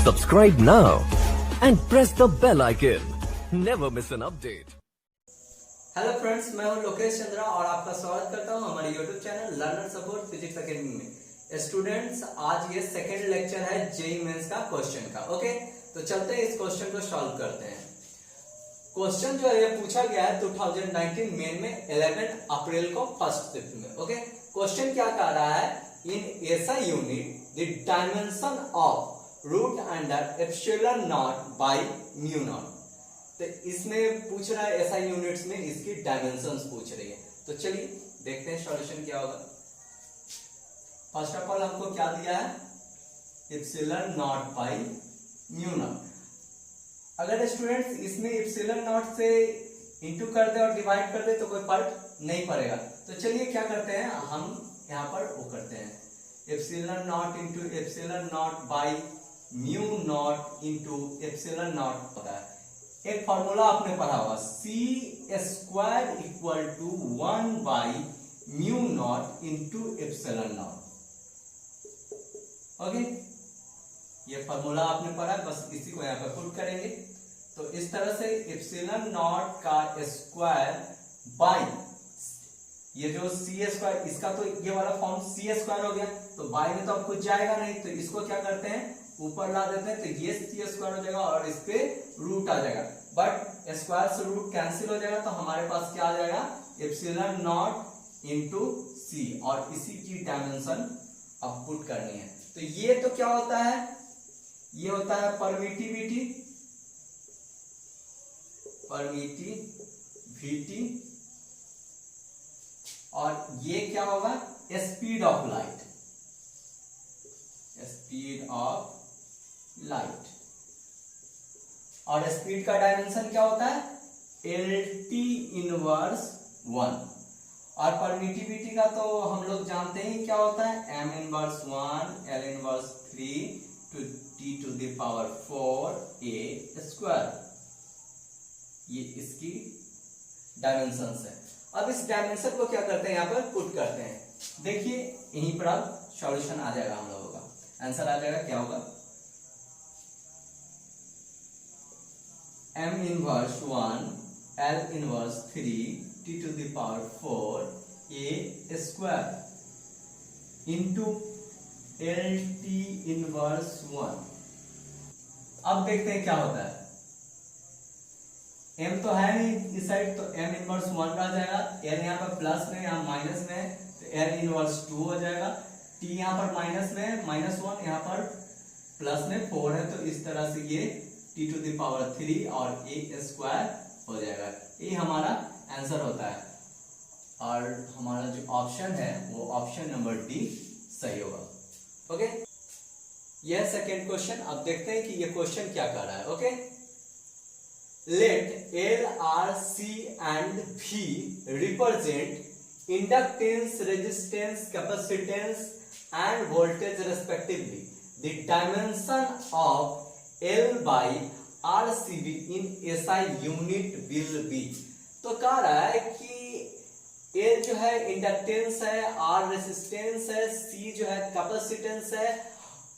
Subscribe now and press the bell icon. Never miss an update. Hello friends, मैं हूं लोकेश चंद्रा और आपका स्वागत करता हूं हमारे YouTube channel learner support physics academy में। स्टूडेंट्स, आज ये सेकेंड लेक्चर है जेईई मेंस का क्वेश्चन का। ओके, तो चलते हैं इस क्वेश्चन को सॉल्व करते हैं। क्वेश्चन जो है पूछा गया है 2019 मेन में 11 अप्रैल को फर्स्ट शिफ्ट में। ओके, क्वेश्चन क्या कह रहा है, in SI unit the dimension of root under epsilon not by mu not. तो इसमें पूछ रहा है एसआई यूनिट्स में इसकी डायमेंशंस पूछ रही है। तो चलिए देखते हैं सॉल्यूशन क्या होगा। फर्स्ट ऑफ ऑल हमको क्या दिया है, epsilon not by mu not. अगर स्टूडेंट्स इसमें एप्सिलॉन नॉट से इंटू कर दे और डिवाइड कर दे तो कोई फर्क नहीं पड़ेगा। तो चलिए क्या करते हैं, हम यहाँ पर वो करते हैं, epsilon naught into epsilon not by mu naught into epsilon naught होता है। एक फॉर्मूला आपने पढ़ा होगा, C square equal to 1 by mu naught into epsilon naught. Okay, ये फॉर्मूला आपने पढ़ा, बस इसी को यहाँ पर पुट करेंगे। तो इस तरह से एप्सिलॉन नॉट का स्क्वायर बाई ये जो सी स्क्वायर, इसका तो ये वाला फॉर्म सी स्क्वायर हो गया, तो बाई में तो अब कुछ जाएगा नहीं, तो इसको क्या करते हैं ऊपर ला देते हैं, तो ये सी स्क्वायर हो जाएगा और इस पे रूट आ जाएगा। बट स्क्वायर से रूट कैंसिल हो जाएगा, तो हमारे पास क्या आ जाएगा, एप्सिलॉन नॉट इंटू सी, और इसी की डायमेंशन अब पुट करनी है। तो ये तो क्या होता है, ये होता है परमिटिविटी और ये क्या होगा, स्पीड ऑफ लाइट, और स्पीड का डायमेंशन क्या होता है, LT इनवर्स 1, और परमिटिविटी का तो हम लोग जानते हैं क्या होता है, M inverse 1 L inverse 3 to T to the power 4 A square. ये इसकी डायमेंशन है। अब इस डायमेंशन को क्या करते हैं, यहाँ पर पुट करते हैं। देखिए यहीं पर अब सॉल्यूशन आ जाएगा, हम लोगों का आंसर आ जाएगा, क्या होगा, M inverse 1 L inverse 3 T to the power 4 A square into LT inverse 1। अब देखते हैं क्या होता है, M तो है नहीं इस साइड, तो M इनवर्स 1 रह जाएगा, L यहाँ पर प्लस में यहाँ माइनस में है, तो L इनवर्स 2 हो जाएगा, T यहाँ पर माइनस में -1, यहाँ पर प्लस में 4 है, तो इस तरह से ये T to the power 3 और A स्क्वायर हो जाएगा। ये हमारा आंसर होता है, और हमारा जो ऑप्शन है वो ऑप्शन नंबर डी सही होगा। ओके, यह सेकेंड क्वेश्चन। अब देखते हैं कि ये क्वेश्चन क्या कर रहा है। Okay, let L R C and V represent inductance, resistance, capacitance and voltage respectively. The dimension of L by RCB in SI unit will be। तो कह रहा है कि L जो है इंडक्टेंस है, R रेसिस्टेंस है, C जो है कैपेसिटेंस है,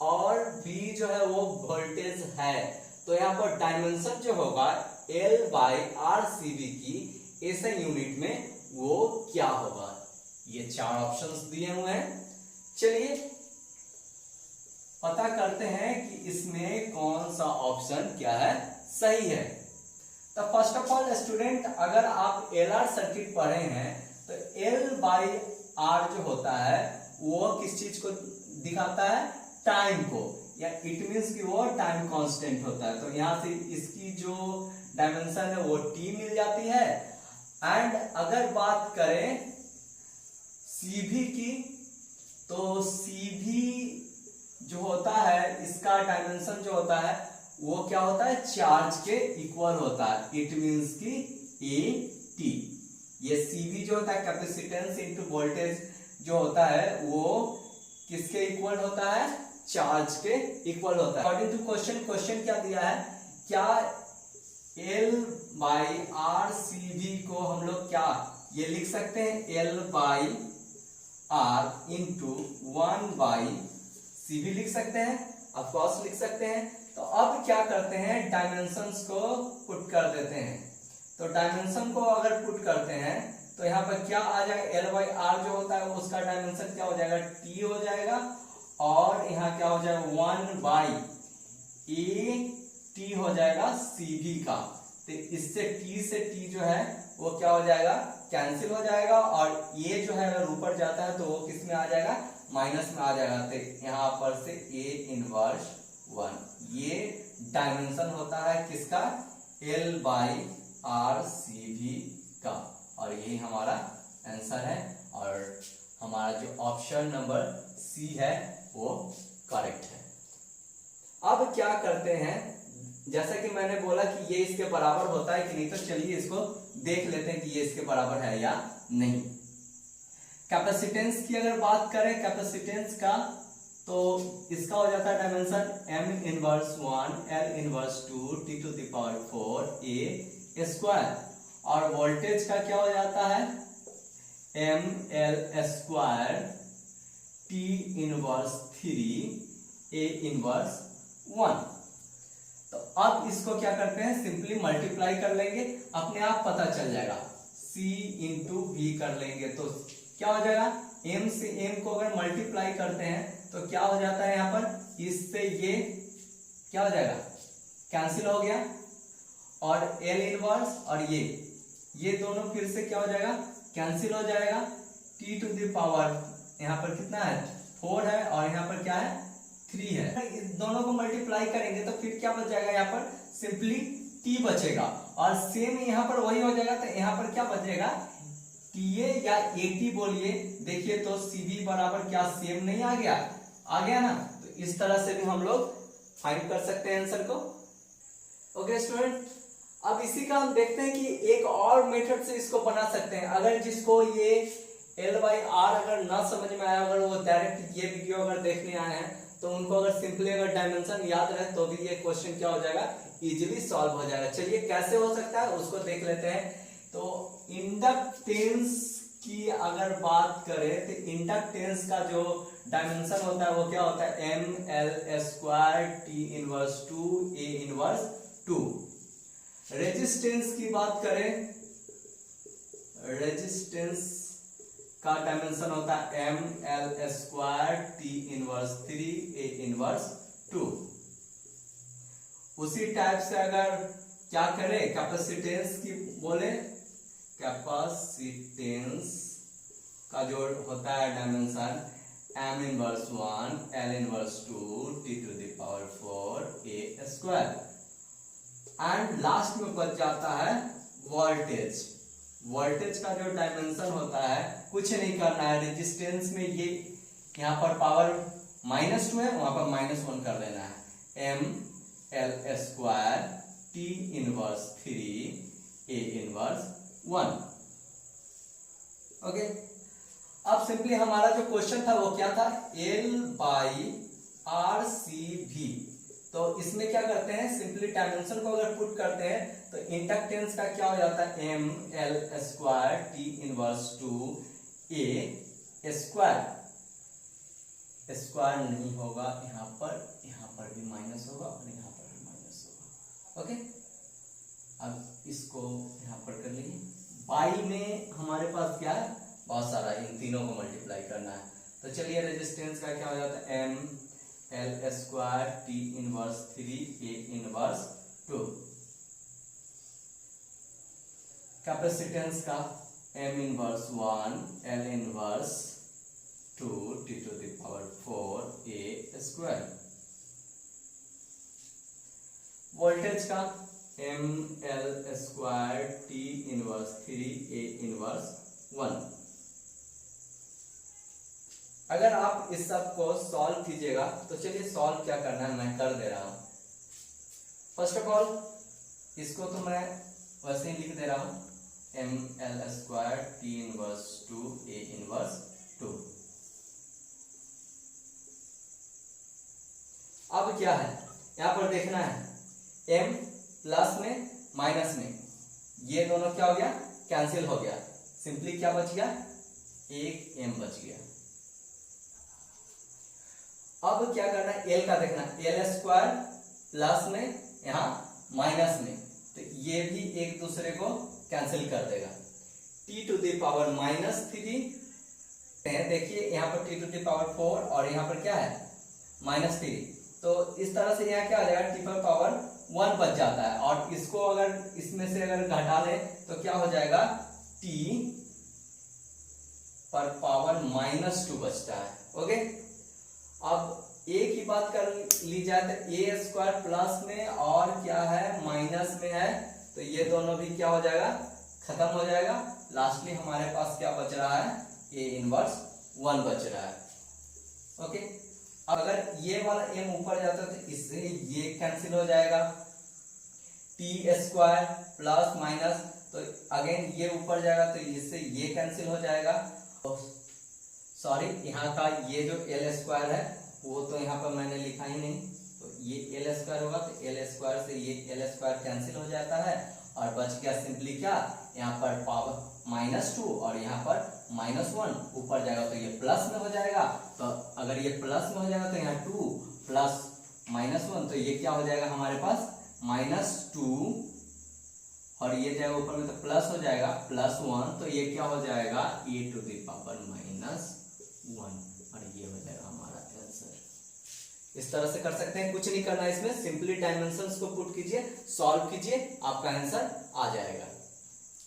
और V जो है वो वोल्टेज है। तो यहाँ पर डायमेंशन जो होगा L बाई RCB की SI यूनिट में वो क्या होगा, ये चार ऑप्शंस दिए हुए हैं। चलिए पता करते हैं कि इसमें कौन सा ऑप्शन क्या है, सही है। तो फर्स्ट ऑफ ऑल स्टूडेंट, अगर आप LR सर्किट पढ़े हैं तो L बाई R जो होता है वो किस चीज को दिखाता है, टाइम को, या इट मींस कि वो टाइम कांस्टेंट होता है। तो यहां से इसकी जो डायमेंशन है वो T मिल जाती है। एंड अगर बात करें CV की, तो CV जो होता है इसका डायमेंशन जो होता है वो क्या होता है, चार्ज के इक्वल होता है, इट मींस कि AT। ये CV जो होता है कैपेसिटेंस इनटू वोल्टेज जो होता है वो किसके इक्वल होता है, चार्ज के इक्वल होता है। अकॉर्डिंग टू क्वेश्चन क्या दिया है, क्या L बाई RCB को हम लोग क्या ये लिख सकते हैं, L by R into 1 by CV लिख सकते हैं। आप कॉस लिख सकते हैं। तो अब क्या करते हैं, डायमेंशंस को पुट कर देते हैं। तो डायमेंशन को अगर पुट करते हैं तो यहाँ पर क्या आ जाएगा, एल बाई आर जो होता है उसका डायमेंशन क्या हो जाएगा, टी हो जाएगा, और यहाँ क्या हो जाएगा 1 बाई ए टी हो जाएगा सी भी का। तो इससे टी से टी जो है वो क्या हो जाएगा, कैंसिल हो जाएगा, और ये जो है अगर ऊपर जाता है तो वो किस में आ जाएगा, माइनस में आ जाएगा। तो यहाँ पर से ए इनवर्स 1, ये डायमेंशन होता है किसका, एल बाई आर सी भी का, और यही हमारा आंसर है, और हमारा जो ऑप्शन नंबर सी है वो करेक्ट है। अब क्या करते हैं, जैसा कि मैंने बोला कि ये इसके बराबर होता है कि नहीं, तो चलिए इसको देख लेते हैं कि ये इसके बराबर है या नहीं। कैपेसिटेंस की अगर बात करें, कैपेसिटेंस का, तो इसका हो जाता है dimension m inverse 1 l inverse 2 t to the power 4 a square, और वोल्टेज का क्या हो जाता है m l square t inverse 3 a inverse 1। तो अब इसको क्या करते हैं, सिंपली मल्टीप्लाई कर लेंगे, अपने आप पता चल जाएगा, c इंटू वी कर लेंगे तो क्या हो जाएगा, m से m को अगर मल्टीप्लाई करते हैं तो क्या हो जाता है, यहाँ पर इससे ये क्या हो जाएगा, कैंसिल हो गया, और l इनवर्स और ये दोनों फिर से क्या हो जाएगा, कैंसिल हो जाएगा, t टू द पावर यहाँ पर कितना है 4 है, और यहाँ पर क्या है 3 है। इस दोनों को मल्टीप्लाई करेंगे तो फिर क्या बच जाएगा, यहाँ पर सिंपली t बचेगा, और सेम यहाँ पर वही हो जाएगा। तो यहाँ पर क्या बचेगा, TA या AT बोलिए, देखिए तो CV बराबर क्या सेम नहीं आ गया ना। तो इस तरह से भी हम लोग फाइंड कर सकते हैं आंसर को। ओके स्टूडेंट, अब इसी का हम देखते हैं कि एक और मेथड से इसको बना सकते हैं। अगर जिसको ये L बाई आर अगर ना समझ में आया, अगर वो डायरेक्ट ये वीडियो अगर देखने आए हैं, तो उनको अगर सिंपली अगर डायमेंशन याद रहे तो भी ये क्वेश्चन क्या हो जाएगा, इजीली सॉल्व हो जाएगा। चलिए कैसे हो सकता है उसको देख लेते हैं। तो इंडक्टेंस की अगर बात करें तो इंडक्टेंस का जो डायमेंशन होता है वो क्या होता है, M L square T inverse 2 A inverse 2। Resistance की बात करें, रेजिस्टेंस का डायमेंशन होता है M L square T inverse 3 A inverse 2। उसी टाइप से अगर क्या करें, कैपेसिटेंस की बोले, कैपेसिटेंस का जो होता है dimension M inverse 1 L inverse 2 T to the power 4 A square. And last में बच जाता है वोल्टेज। वोल्टेज का जो डायमेंशन होता है कुछ नहीं करना है, रेजिस्टेंस में ये यहाँ पर पावर -2 है, वहां पर -1 कर देना है, M L square T inverse 3 A inverse 1। Okay, अब सिंपली हमारा जो क्वेश्चन था वो क्या था, एल बाई आर सी भी। तो इसमें क्या करते हैं, सिंपली डायमेंशन को अगर पुट करते हैं तो इंडक्टेंस का क्या हो जाता है, M L square T inverse 2 A square. Square नहीं होगा यहाँ पर भी माइनस होगा और यहाँ पर भी माइनस होगा। ओके, अब इसको यहाँ पर कर लीजिए, बाई में हमारे पास क्या है, बहुत सारा, इन तीनों को मल्टीप्लाई करना है। तो चलिए रेजिस्टेंस का क्या हो जाता है, M L square T inverse 3 A inverse 2। Capacitance का M inverse 1 L inverse 2 T to the power 4 A square. Voltage का M L square T inverse 3 A inverse 1। अगर आप इस सब को सॉल्व कीजिएगा तो चलिए सॉल्व क्या करना है मैं कर दे रहा हूं। फर्स्ट ऑफ ऑल इसको तो मैं वैसे ही लिख दे रहा हूं, M L square T inverse 2 A inverse 2। अब क्या है, यहां पर देखना है, m प्लस में माइनस में ये दोनों क्या हो गया, कैंसिल हो गया, सिंपली क्या बच गया, एक m बच गया। अब क्या करना है, एल का देखना, एल स्क्वायर प्लस में यहाँ माइनस में, तो ये भी एक दूसरे को कैंसिल कर देगा। टी टू द पावर -3, देखिए यहाँ पर टी टू द पावर 4 और यहाँ पर क्या है -3, तो इस तरह से यहाँ क्या आ जाएगा, टी पावर 1 बच जाता है, और इसको अगर इसमें से अगर घटा ले तो क्या हो जाएगा, टी पर पावर -2 बचता है। ओके, अब ए की बात कर ली जाए तो ए स्क्वायर प्लस में और क्या है माइनस में है, तो ये दोनों भी क्या हो जाएगा, खत्म हो जाएगा। लास्टली हमारे पास क्या बच रहा है, ए इनवर्स 1 बच रहा है। ओके, अब अगर ये वाला m ऊपर जाता है तो इससे ये कैंसिल हो जाएगा, टी स्क्वायर प्लस माइनस, तो अगेन ये ऊपर जाएगा तो इससे ये कैंसिल हो जाएगा। सॉरी, यहाँ का ये जो एल स्क्वायर है वो तो यहाँ पर मैंने लिखा ही नहीं, तो ये एल स्क्वायर होगा तो एल स्क्वायर से ये एल स्क्वायर कैंसिल हो जाता है, और बच गया सिंपली क्या, यहाँ पर पावर -2 और यहाँ पर -1 ऊपर जाएगा तो ये प्लस में हो जाएगा, तो अगर ये प्लस में हो जाएगा तो यहाँ 2 प्लस -1, तो ये क्या हो जाएगा हमारे पास -2, और ये जाएगा ऊपर में तो प्लस हो जाएगा +1, तो ये क्या हो जाएगा, ए टू द पावर -1, और ये हो जाएगा हमारा आंसर। इस तरह से कर सकते हैं, कुछ नहीं करना है इसमें, सिंपली डायमेंशंस को पुट कीजिए, सॉल्व कीजिए, आपका आंसर आ जाएगा।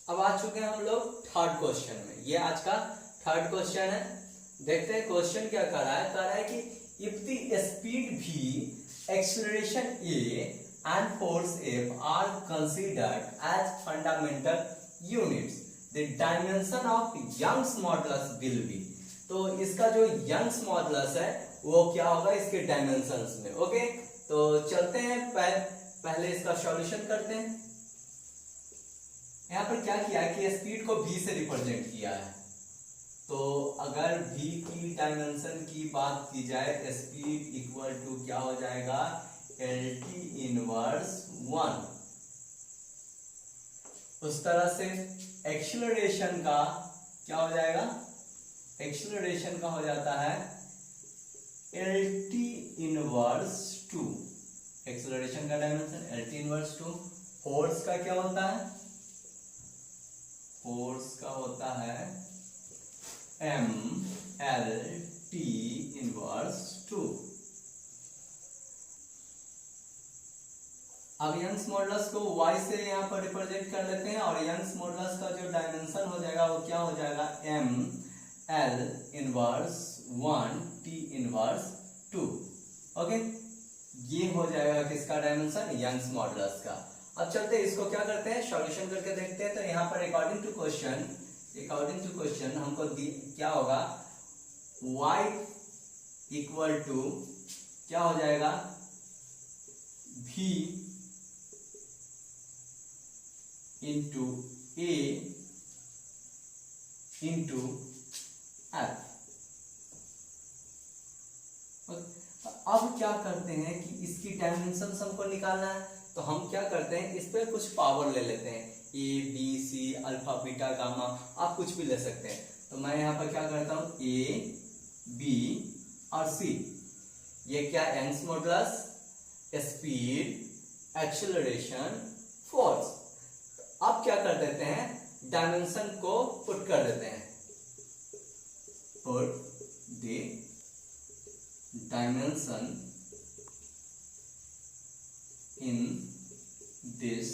अब आ चुके हैं हम लोग थर्ड क्वेश्चन में, ये आज का थर्ड क्वेश्चन है। देखते हैं क्वेश्चन क्या कर रहा है कि if the speed v, acceleration a and force F are considered as fundamental units, the dimension of Young's modulus will be, तो इसका जो यंग्स मॉडुलस है वो क्या होगा इसके डायमेंशंस में। ओके, तो चलते हैं पहले इसका सॉल्यूशन करते हैं। यहाँ पर क्या किया है कि स्पीड को v से रिप्रेजेंट किया है, तो अगर v की डायमेंशन की बात की जाए, स्पीड इक्वल टू क्या हो जाएगा, LT इनवर्स 1। उस तरह से एक्सीलरेशन का क्या हो जाएगा, एक्सीलरेशन का हो जाता है LT इनवर्स 2, एक्सीलरेशन का डायमेंशन LT इनवर्स 2। फोर्स का क्या होता है, फोर्स का होता है MLT इनवर्स 2। अब यंग्स मॉडुलस को y से यहाँ पर रिप्रेजेंट कर लेते हैं, और यंग्स मॉडुलस का जो डायमेंशन हो जाएगा वो क्या हो जाएगा, ML inverse 1 T inverse 2। Okay, ये हो जाएगा किसका डायमेंशन, यंग्स मॉडुलस का। अब चलते हैं इसको क्या करते हैं, सॉल्यूशन करके देखते हैं। तो यहाँ पर अकॉर्डिंग टू क्वेश्चन हमको क्या होगा, y इक्वल टू क्या हो जाएगा, v into a into f। अब क्या करते हैं कि इसकी डायमेंशन हमको निकालना है, तो हम क्या करते हैं, इस पे कुछ पावर ले लेते हैं, a b c alpha beta gamma, आप कुछ भी ले सकते हैं। तो मैं यहाँ पर क्या करता हूँ, a b और c, ये क्या, Young's modulus, speed, acceleration, force. अब क्या कर देते हैं, डायमेंशन को पुट कर देते हैं, put the dimension in this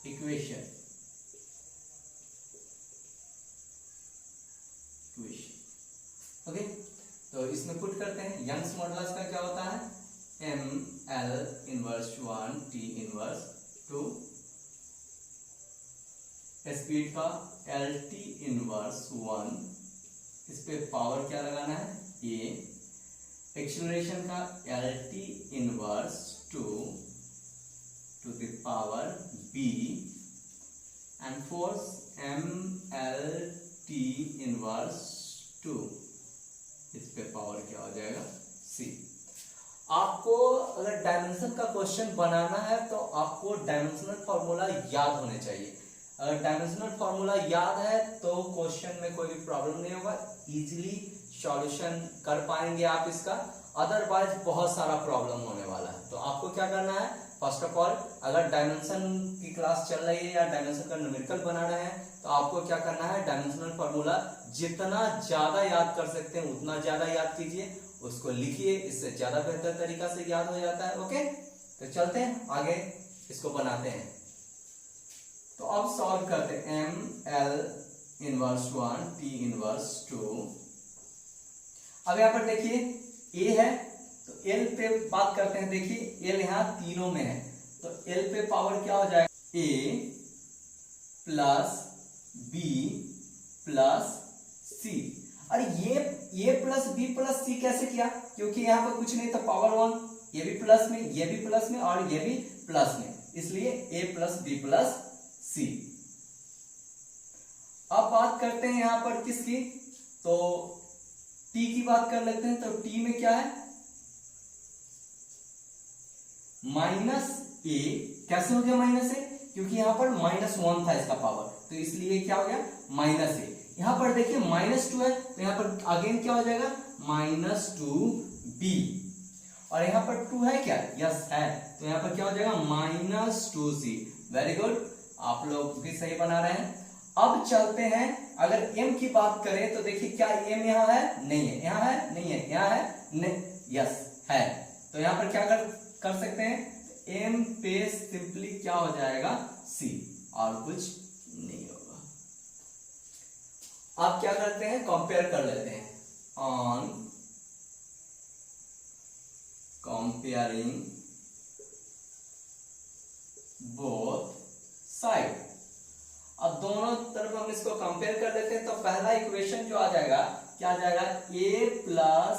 equation. Okay, तो इसमें पुट करते हैं, यंग्स मॉडुलस का क्या होता है, ML inverse 1 T inverse 2, speed का LT इनवर्स 1, इस पे पावर क्या लगाना है, A, एक्सीलरेशन का LT inverse 2 to the power B, and force MLT inverse 2, इस पे पावर क्या हो जाएगा, C। आपको अगर डायमेंशन का क्वेश्चन बनाना है तो आपको डायमेंशनल फॉर्मूला याद होने चाहिए। अगर डायमेंशनल फॉर्मूला याद है तो क्वेश्चन में कोई भी प्रॉब्लम नहीं होगा, इजीली सॉल्यूशन कर पाएंगे आप इसका, अदरवाइज बहुत सारा प्रॉब्लम होने वाला है। तो आपको क्या करना है, फर्स्ट ऑफ ऑल अगर डायमेंशन की क्लास चल रही है या डायमेंशन का न्यूमेरिकल बनाना है तो आपको क्या करना है, डायमेंशनल फॉर्मूला जितना ज्यादा याद कर सकते हैं उतना ज्यादा याद कीजिए, उसको लिखिए, इससे ज्यादा बेहतर तरीका से याद हो जाता है। ओके, तो चलते हैं आगे, इसको बनाते हैं। तो अब सॉल्व करते हैं। ML inverse 1 T inverse 2। अब यहां पर देखिए A है तो L पे बात करते हैं। देखिए L यहां तीनों में है तो L पे पावर क्या हो जाएगा, A plus B plus C। अरे ये प्लस B प्लस C कैसे किया, क्योंकि यहाँ पर कुछ नहीं था, पावर 1, ये भी प्लस में, ये भी प्लस में और ये भी प्लस में, इसलिए A plus B plus C। अब बात करते हैं यहां पर किसकी, तो T की बात कर लेते हैं। तो T में क्या है, माइनस A। कैसे हो गया माइनस A, क्योंकि यहां पर -1 था इसका पावर, तो इसलिए क्या हो गया माइनस A। यहां पर देखिए -2 है तो यहां पर अगेन क्या हो जाएगा -2B, और यहां पर 2 है क्या, यस है, तो यहां पर क्या हो जाएगा -2C। वेरी गुड, आप लोग भी सही बना रहे हैं। अब चलते हैं, अगर M की बात करें तो देखिए क्या M यहां है, नहीं है, यहां है, नहीं है, यहां है, नहीं, यस है, तो यहां पर क्या कर सकते हैं, M पे सिंपली क्या हो जाएगा C, और कुछ नहीं होगा। आप क्या करते हैं, कंपेयर कर लेते हैं। ऑन कंपेयरिंग बोथ साइड, अब दोनों तरफ हम इसको कंपेयर कर लेते हैं। तो पहला इक्वेशन जो आ जाएगा क्या आ जाएगा, A plus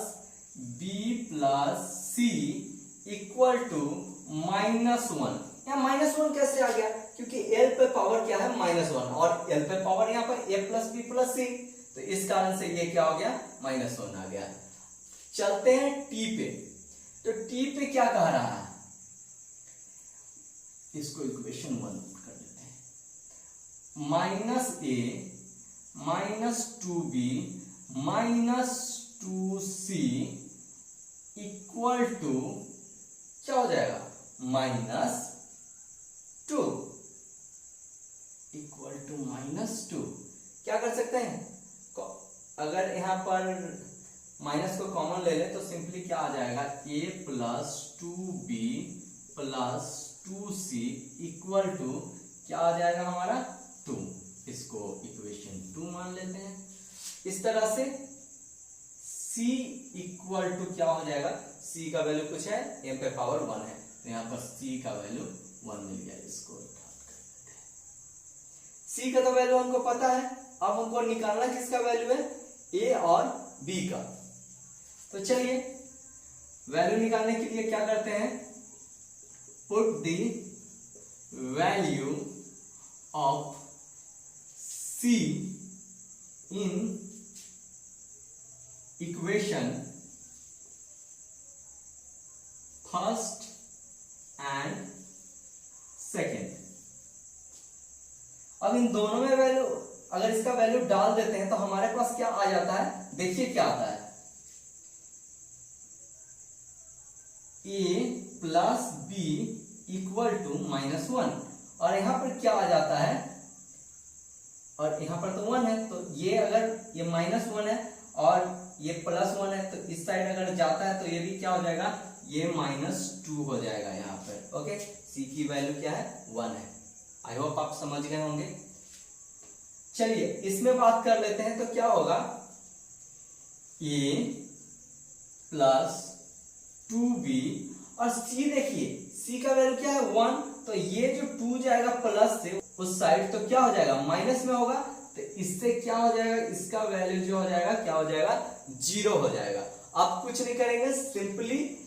B plus C equal to -1। यहाँ -1 कैसे आ गया, क्योंकि L पे पावर क्या है -1 और L पे पावर यहाँ पर A plus B plus C, तो इस कारण से ये क्या हो गया -1 आ गया। चलते हैं T पे, तो T पे क्या कह रहा है, इसको इक्वेशन 1 कर देते हैं। -A -2B -2C equal to क्या हो जाएगा -2, इक्वल टू -2। क्या कर सकते हैं, अगर यहां पर माइनस को कॉमन ले ले तो सिंपली क्या आ जाएगा, A plus 2B plus 2C equal to क्या आ जाएगा हमारा 2। इसको इक्वेशन 2 मान लेते हैं। इस तरह से C इक्वल टू क्या हो जाएगा, C का वैल्यू कुछ है, M पे पावर 1 है, तो यहां पर C का वैल्यू 1 मिल गया। इसको C का तो वैल्यू हमको पता है, अब हमको निकालना किसका वैल्यू है, A और B का। तो चलिए वैल्यू निकालने के लिए क्या करते हैं, put the value of C in equation first and second. अब इन दोनों में वैल्यू, अगर इसका वैल्यू डाल देते हैं तो हमारे पास क्या आ जाता है, देखिए क्या आता है, A plus B equal to -1, और यहां पर क्या आ जाता है, और यहां पर तो 1 है, तो ये अगर ये -1 है और ये +1 है, तो इस साइड अगर जाता है तो ये भी क्या हो जाएगा, ये -2 हो जाएगा यहाँ पर। ओके, C की वैल्यू क्या है, 1 है। आई होप आप समझ गए होंगे। चलिए इसमें बात कर लेते हैं, तो क्या होगा, A प्लस 2B और C, देखिए C का वैल्यू क्या है 1, तो ये जो 2 जाएगा प्लस से उस साइड, तो क्या हो जाएगा माइनस में होगा, तो इससे क्या हो जाएगा, इसका वैल्यू जो हो जाएगा क्या हो जाएगा, 0 हो जाएगा। आप कुछ नहीं करेंगे, सिंपली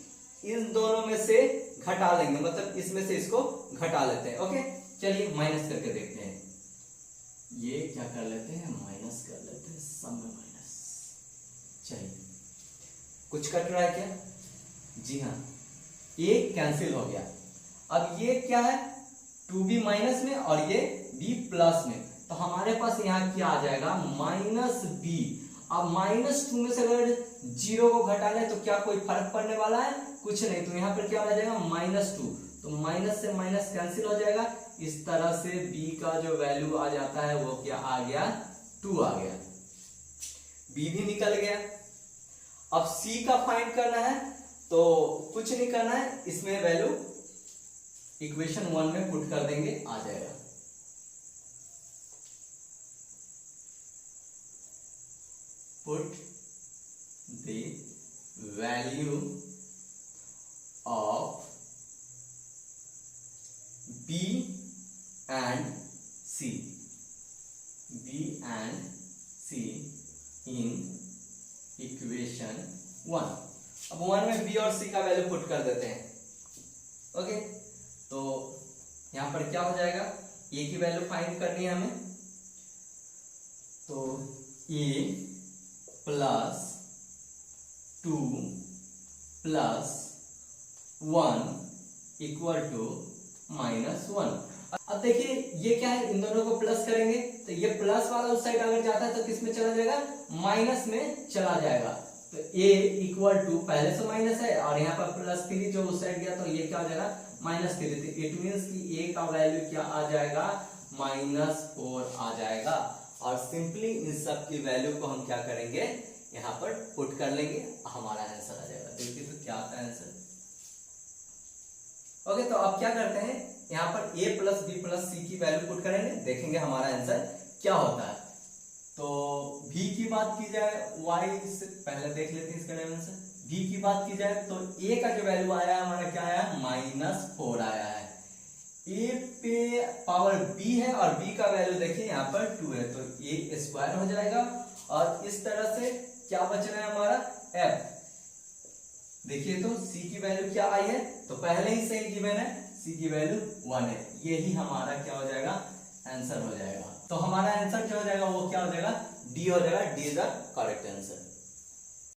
इन दोनों में से घटा लेंगे, मतलब इसमें से इसको घटा लेते हैं। ओके, चलिए माइनस करके देखते हैं, ये क्या कर लेते हैं, माइनस कर लेते हैं, सम में माइनस। चलिए कुछ कट रहा है क्या, जी हाँ, ये कैंसिल हो गया। अब ये क्या है, 2B माइनस में और ये B प्लस में, तो हमारे पास यहाँ क्या आ जाएगा, -B। अब -2 में से अगर 0 को घटा लें तो क्या कोई फर्क पड़ने वाला है? कुछ नहीं। तो यहाँ पर क्या हो जाएगा -2, तो माइनस से माइनस कैंसिल हो जाएगा। इस तरह से b का जो वैल्यू आ जाता है वो क्या आ गया? 2 आ गया। b भी निकल गया। अब c का फाइंड करना है तो कुछ नहीं करना है, इसमें वैल्यू इक्वेशन 1 में पुट कर देंगे, आ जाएगा। Put the value of b and c in equation 1। अब 1 में b और c का वैल्यू पुट कर देते हैं। ओके, तो यहां पर क्या हो जाएगा? a की वैल्यू फाइंड करनी है हमें, तो a plus 2 plus 1 equal to -1। अब देखिए ये क्या है, इन दोनों को प्लस करेंगे तो ये प्लस वाला उस साइड अगर जाता है तो किस में चला जाएगा? माइनस में चला जाएगा। तो a इक्वल टू, पहले से माइनस है और यहाँ पर +3 जो उस साइड गया तो ये क्या हो जाएगा? -3। तो इट मीन्स कि a का वैल्यू क्या आ जाएगा? -4 आ जाएगा। और सिंपली इन सब की वैल्यू को हम क्या करेंगे? यहाँ पर पुट कर लेंगे, हमारा आंसर आ जाएगा। देखिए तो क्या आता है आंसर। ओके, तो अब क्या करते हैं, यहाँ पर a plus b plus c की वैल्यू पुट करेंगे, देखेंगे हमारा आंसर क्या होता है। तो v की बात की जाए, y से पहले देख लेते हैं इसका डायमेंशन। v की बात की जाए तो a का जो वैल्यू आया है हमारा क्या आया? -4 आया है। a पे पावर b है और b का वैल्यू देखिए यहाँ पर 2 है, तो a स्क्वायर हो जाएगा। और इस तरह से क्या बच रहा है हमारा? f। देखिए तो c की वैल्यू क्या आई है? तो पहले ही से गिवन है, c की वैल्यू 1 है। यही हमारा क्या हो जाएगा? आंसर हो जाएगा। तो हमारा आंसर क्या हो जाएगा? वो क्या हो जाएगा? d हो जाएगा। d is the correct answer.